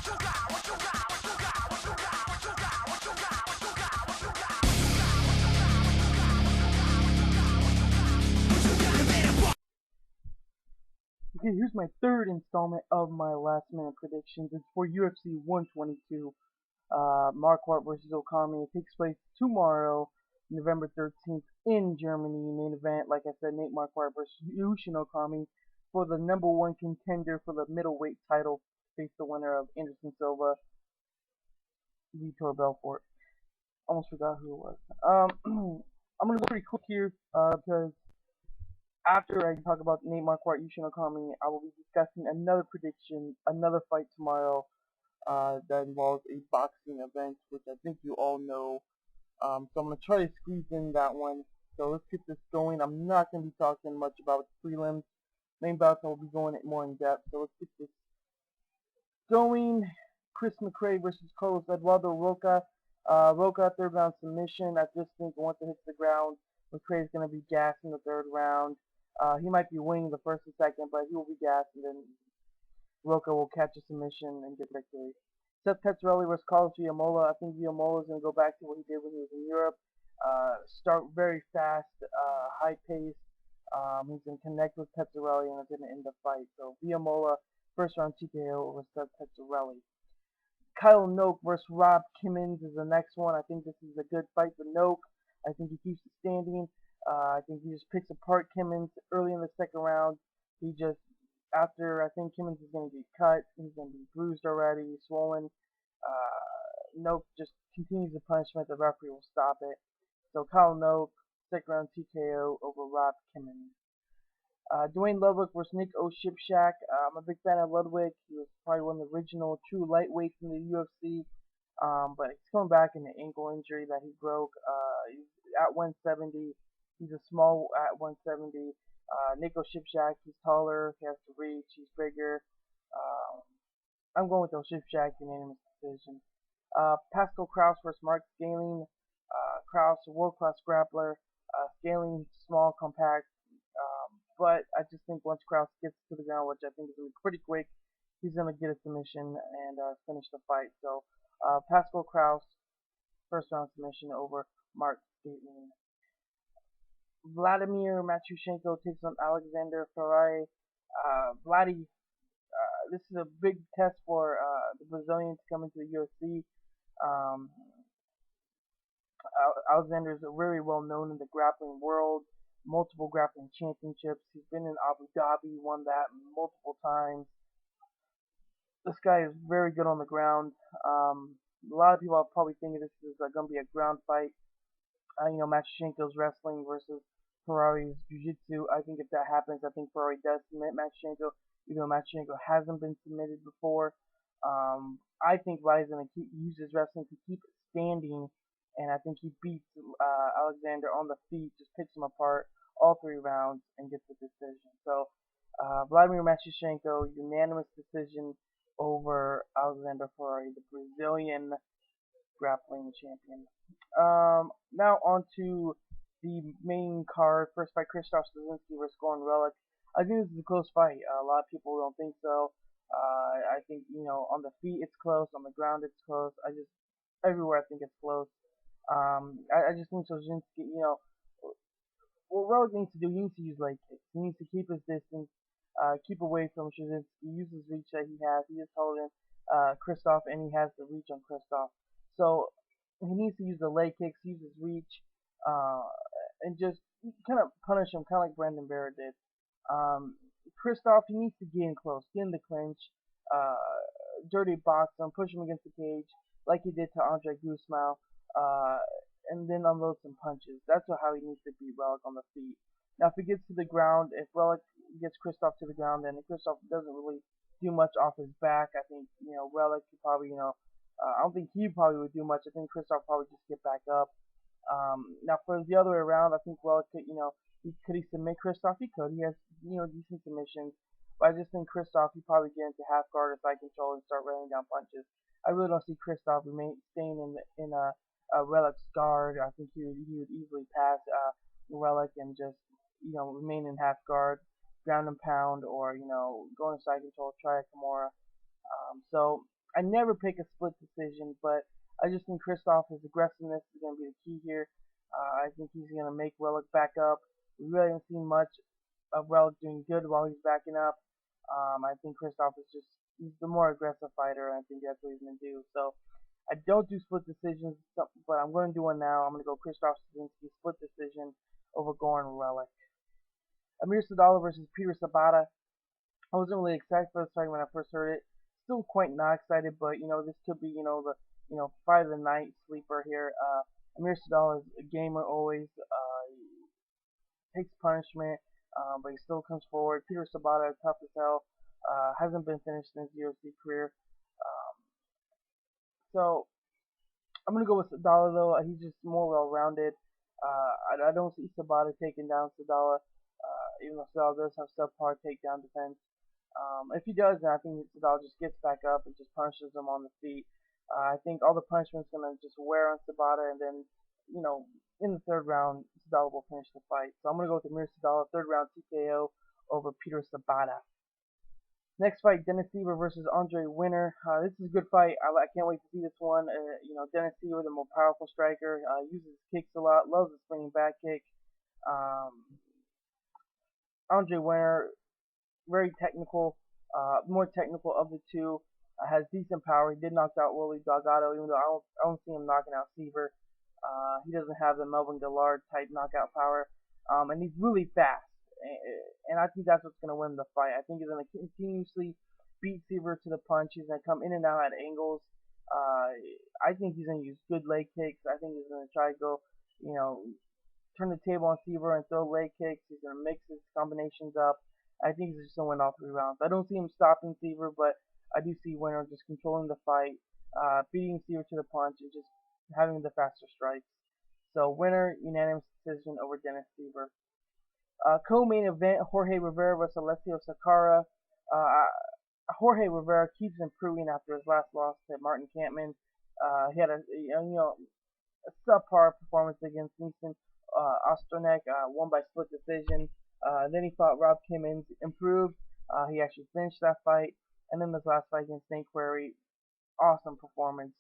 Okay, here's my third installment of my last minute predictions. It's for UFC 122, Marquardt versus Okami. It takes place tomorrow, November 13th in Germany. Main event, like I said, Nate Marquardt versus Yushin Okami for the number one contender for the middleweight title. Face the winner of Anderson Silva, Vitor Belfort. Almost forgot who it was. I'm gonna go pretty quick here, because after I talk about Nate Marquardt, Yushin Okami, I will be discussing another prediction, another fight tomorrow, that involves a boxing event, which I think you all know. So I'm going to try to squeeze in that one. So let's get this going. I'm not going to be talking much about prelims. Main bouts I will be going more in depth. So let's get this going. Chris McRae versus Carlos Eduardo Roca. Roca, third round submission. I just think once it hits the ground, McRae is going to be gassed in the third round. He might be winning the first and second, but he will be gassed, and then Roca will catch a submission and get victory. Seth Petzarelli versus Carlos Villamola. I think Villamola is going to go back to what he did when he was in Europe. Start very fast, high pace. He's going to connect with Petzarelli and it's going to end the fight. So Villamola, first round TKO over Seth Petzarelli. Kyle Noke versus Rob Kimmons is the next one. I think this is a good fight for Noke. I think he keeps it standing. I think he just picks apart Kimmons early in the second round. He just, after I think Kimmons is going to get cut, he's going to be bruised already, swollen. Noke just continues the punishment. The referee will stop it. So Kyle Noke, second round TKO over Rob Kimmons. Duane Ludwig versus Nick Osipczak. I'm a big fan of Ludwig. He was probably one of the original true lightweights in the UFC. But he's coming back in an ankle injury that he broke. He's at 170. He's a small at 170. Nick Osipczak, he's taller, he has to reach, he's bigger. I'm going with Osipczak, unanimous decision. Pascal Krauss versus Mark Scanlon. Krauss, a world-class grappler. Scanlon, small, compact. But I just think once Krauss gets to the ground, which I think is going to be pretty quick, he's going to get a submission and finish the fight. So Pascal Krauss, first round submission over Mark Scanlon. Vladimir Matyushenko takes on Alexandre Ferreira. This is a big test for the Brazilian to come into the UFC. Alexandre is very well known in the grappling world, multiple grappling championships. He's been in Abu Dhabi, won that multiple times. This guy is very good on the ground. A lot of people are probably thinking this is going to be a ground fight. Matyushenko's wrestling versus Ferrari's jiu-jitsu. I think if that happens, I think Ferrari does submit Matyushenko, even though Matyushenko hasn't been submitted before. I think Vladimir is going to use his wrestling to keep it standing, and I think he beats Alexandre on the feet, just picks him apart all 3 rounds, and gets the decision. So Vladimir Matyushenko, unanimous decision over Alexandre Ferreira, the Brazilian grappling champion. Now on to the main card. First fight, Krzysztof Soszynski versus Goran Reljic. I think this is a close fight. A lot of people don't think so. I think, on the feet it's close, on the ground it's close. Everywhere I think it's close. I just think Soszynski, what Reljic needs to do, he needs to use leg kicks. He needs to keep his distance, keep away from Soszynski, use his reach that he has. He is taller than Krzysztof, and he has the reach on Krzysztof. So he needs to use the leg kicks, use his reach, and just kind of punish him, kind of like Brandon Vera did. Krzysztof, he needs to get in close, get in the clinch, dirty box him, push him against the cage, like he did to Andre Guzmão, and then unload some punches. That's how he needs to beat Reljic on the feet. Now, if he gets to the ground, if Reljic gets Krzysztof to the ground, then Krzysztof doesn't really do much off his back. I think, Reljic could probably, I don't think he probably would do much. I think Krzysztof probably just get back up. Now, for the other way around, I think Reljic could, could he submit Krzysztof? He could. He has, decent submissions. But I just think Krzysztof, he probably get into half guard or side control and start raining down punches. I really don't see Krzysztof staying in Relic's guard. I think he would easily pass Reljic and just, remain in half guard, ground and pound, or, go into side control, try a Kimura. So I never pick a split decision, but I just think Krzysztof's aggressiveness is going to be the key here. I think he's going to make Reljic back up. We really haven't seen much of Reljic doing good while he's backing up. I think Krzysztof is just, he's the more aggressive fighter, and I think that's what he's going to do. So I don't do split decisions, but I'm going to do one now. I'm going to go Krzysztof Soszynski split decision over Goran Reljic. Amir Sadollah versus Peter Sobotta. I wasn't really excited for this fight when I first heard it. Still quite not excited, but this could be the fight of the night sleeper here. Amir Sadollah is a gamer always. Takes punishment, but he still comes forward. Peter Sobotta, tough as hell. Hasn't been finished in his UFC career. So I'm gonna go with Sadollah though. He's just more well-rounded. I don't see Sobotta taking down Sadollah, even though Sadollah does have subpar takedown defense. If he does, then I think Sadollah just gets back up and just punishes him on the feet. I think all the punishment's gonna just wear on Sobotta, and then in the third round, Sadollah will finish the fight. So I'm gonna go with Amir Sadollah, third round TKO over Peter Sobotta. Next fight, Dennis Siver versus Andre Winner. This is a good fight. I can't wait to see this one. Dennis Siver, the more powerful striker, uses his kicks a lot, loves the spinning back kick. Andre Winner, very technical, more technical of the two. Has decent power. He did knock out Willie Delgado, even though I don't see him knocking out Siver. He doesn't have the Melvin Gillard type knockout power, and he's really fast. And I think that's what's going to win the fight. I think he's going to continuously beat Siver to the punch. He's going to come in and out at angles. I think he's going to use good leg kicks. I think he's going to try to go, turn the table on Siver and throw leg kicks. He's going to mix his combinations up. I think he's just going to win all 3 rounds. I don't see him stopping Siver, but I do see Winner just controlling the fight, beating Siver to the punch, and just having the faster strikes. So Winner, unanimous decision over Dennis Siver. Co-main event, Jorge Rivera versus Alessio Sakara. Jorge Rivera keeps improving after his last loss to Martin Kampmann. He had a subpar performance against Nissan Osterneck, won by split decision. Then he fought Rob Kimmons, improved. He actually finished that fight. And then this last fight against Nate Query, awesome performance.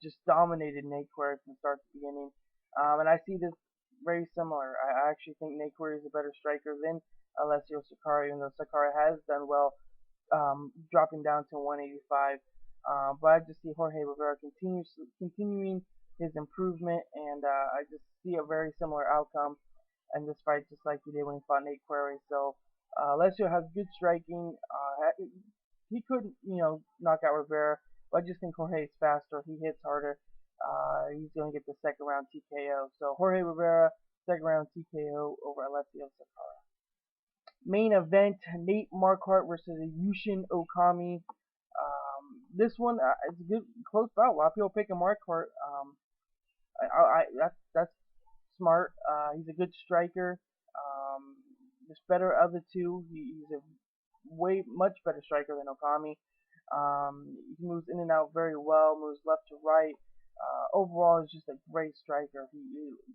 Just dominated Nate Query from start to beginning. And I see this very similar. I actually think Nate Query is a better striker than Alessio Sakara, even though Sakara has done well, dropping down to 185. But I just see Jorge Rivera continuing his improvement, and I just see a very similar outcome in this fight, just like he did when he fought Nate Query. So Alessio has good striking. He could, knock out Rivera, but I just think Jorge is faster. He hits harder. He's going to get the second round TKO. So Jorge Rivera, second round TKO over Alessio Sakara. Main event, Nate Marquardt versus Yushin Okami. This one is a good close bout. A lot of people picking Marquardt. That's smart. He's a good striker. He's better of the two. He's a much better striker than Okami. He moves in and out very well. Moves left to right. Overall, he's just a great striker.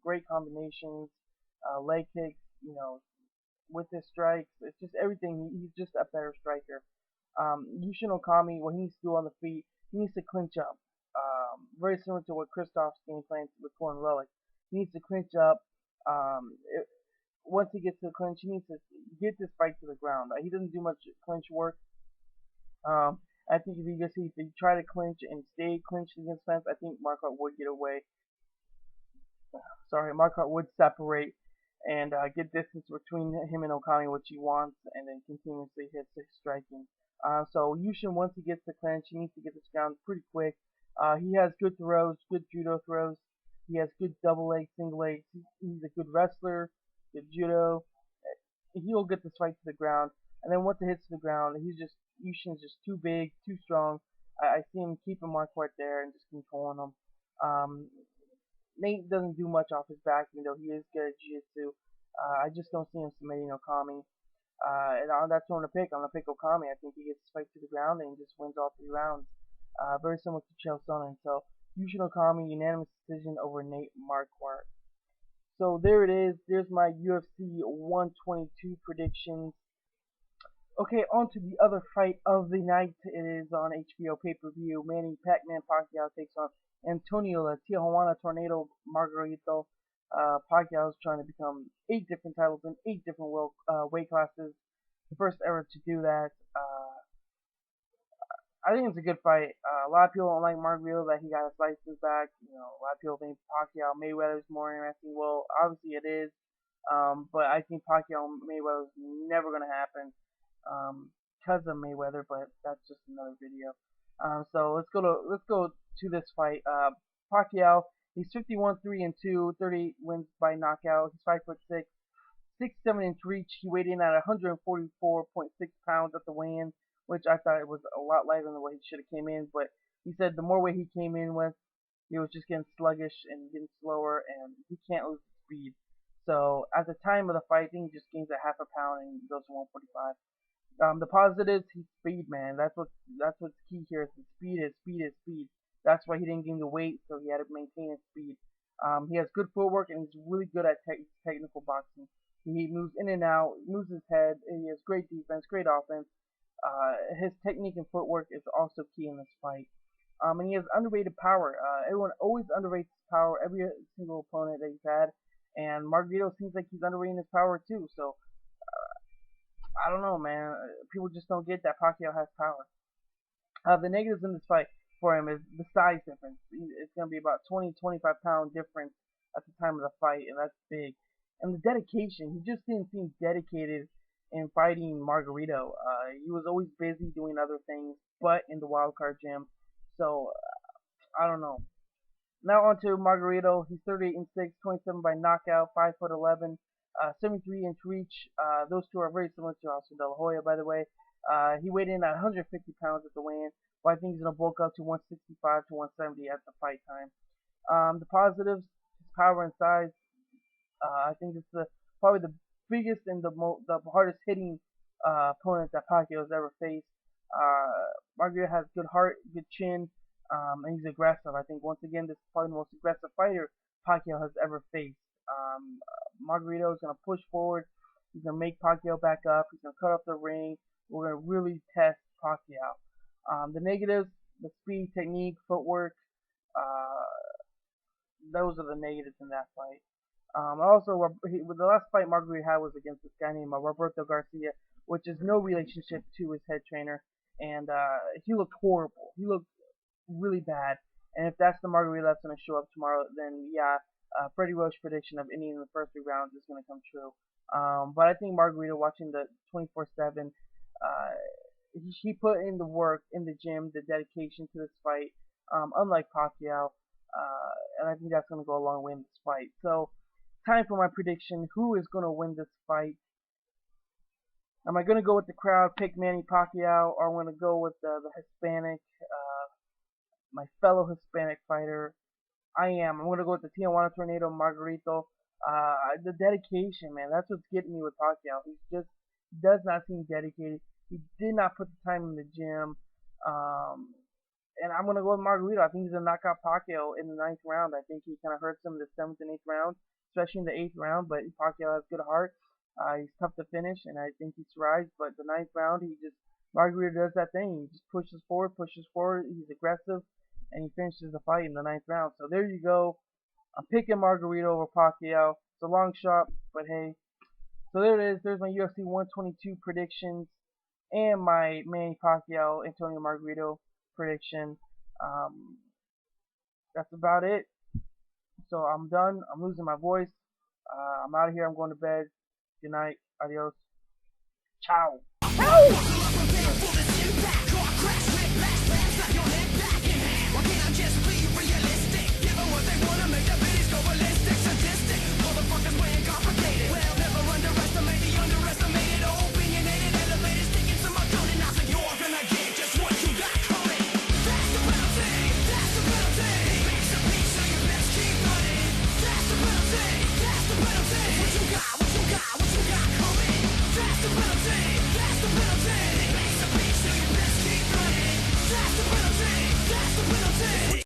Great combinations, leg kicks, with his strikes. It's just everything. He's just a better striker. Yushin Okami, what he needs to do on the feet, he needs to clinch up. Very similar to what Krzysztof's game plan with Goran Reljic. He needs to clinch up. Once he gets to the clinch, he needs to get this fight to the ground. He doesn't do much clinch work. I think if he try to clinch and stay clinched against fence, I think Marquardt would get away. Marquardt would separate and get distance between him and Okami, which he wants, and then continuously hits his striking. So Yushin, once he gets the clinch, he needs to get this ground pretty quick. He has good throws, good judo throws. He has good double legs, single legs. He's a good wrestler, good judo. He'll get this fight to the ground. And then once it hits the ground, Yushin's just too big, too strong. I see him keeping Marquardt there and just controlling him. Nate doesn't do much off his back, even though he is good at jiu-jitsu. I just don't see him submitting Okami. And that's what I'm going to pick. I'm going to pick Okami. I think he gets this fight to the ground and just wins all 3 rounds. Very similar to Chael Sonnen. So Yushin Okami, unanimous decision over Nate Marquardt. So there it is. There's my UFC 122 predictions. Okay, on to the other fight of the night. It is on HBO pay-per-view. Manny Pacman Pacquiao takes on Antonio La Tijuana Tornado Margarito. Pacquiao is trying to become 8 different titles in 8 different world weight classes. The first ever to do that. I think it's a good fight. A lot of people don't like Margarito that he got his license back. A lot of people think Pacquiao Mayweather is more interesting. Well, obviously it is. But I think Pacquiao Mayweather is never gonna happen because of Mayweather. But that's just another video. So let's go to this fight. Pacquiao, he's 51-3-2, 38 wins by knockout. He's 5'6", 6'7" reach. He weighed in at 144.6 pounds at the weigh-in, which I thought it was a lot lighter than what he should have came in. But he said the more weight he came in with, he was just getting sluggish and getting slower, and he can't lose speed. So at the time of the fight, I think he just gains a half a pound and goes to 145. The positives, he's speed, man. That's what's key here. Is speed is speed is speed. That's why he didn't gain the weight, so he had to maintain his speed. He has good footwork and he's really good at technical boxing. He moves in and out, moves his head. He has great defense, great offense. His technique and footwork is also key in this fight. And he has underrated power. Everyone always underrates his power, every single opponent that he's had. And Margarito seems like he's underrating his power too. So I don't know, man. People just don't get that Pacquiao has power. The negatives in this fight for him is the size difference. It's going to be about 20-25 pound difference at the time of the fight, and that's big. And the dedication, he just didn't seem dedicated in fighting Margarito. He was always busy doing other things, but in the wildcard gym. So I don't know. Now on to Margarito. He's 38-6, 27 by knockout, 5'11", 73-inch reach. Those two are very similar to Sadollah, by the way. He weighed in at 150 pounds at the weigh-in, but I think he's going to bulk up to 165 to 170 at the fight time. The positives, his power and size. I think it's probably the biggest and the hardest hitting opponent that Pacquiao has ever faced. Margarito has good heart, good chin, and he's aggressive. I think once again this is probably the most aggressive fighter Pacquiao has ever faced. Margarito is going to push forward. He's going to make Pacquiao back up. He's going to cut up the ring. We're going to really test Pacquiao. The negatives, the speed, technique, footwork, those are the negatives in that fight. Also, the last fight Margarito had was against this guy named Roberto Garcia, which is no relationship to his head trainer, and he looked horrible. He looked really bad. And if that's the Margarito that's going to show up tomorrow, then yeah, Freddie Roach's prediction of ending in the first 3 rounds is going to come true. But I think Margarito, watching the 24/7, he put in the work in the gym, the dedication to this fight, unlike Pacquiao, and I think that's going to go a long way in this fight. So, time for my prediction. Who is going to win this fight? Am I going to go with the crowd, pick Manny Pacquiao, or am I going to go with the Hispanic, my fellow Hispanic fighter? I'm going to go with the Tijuana Tornado Margarito. The dedication, man, that's what's getting me with Pacquiao. He just does not seem dedicated. He did not put the time in the gym. And I'm going to go with Margarito. I think he's going to knock out Pacquiao in the 9th round. I think he kind of hurts him in the 7th and 8th round, especially in the 8th round. But Pacquiao has good heart. He's tough to finish, and I think he survives. But the 9th round, Margarito does that thing. He just pushes forward. He's aggressive, and he finishes the fight in the 9th round. So there you go. I'm picking Margarito over Pacquiao. It's a long shot, but hey. So there it is. There's my UFC 122 predictions and my Manny Pacquiao Antonio Margarito prediction. That's about it. So I'm done. I'm losing my voice. I'm out of here. I'm going to bed. Good night. Adios. Ciao.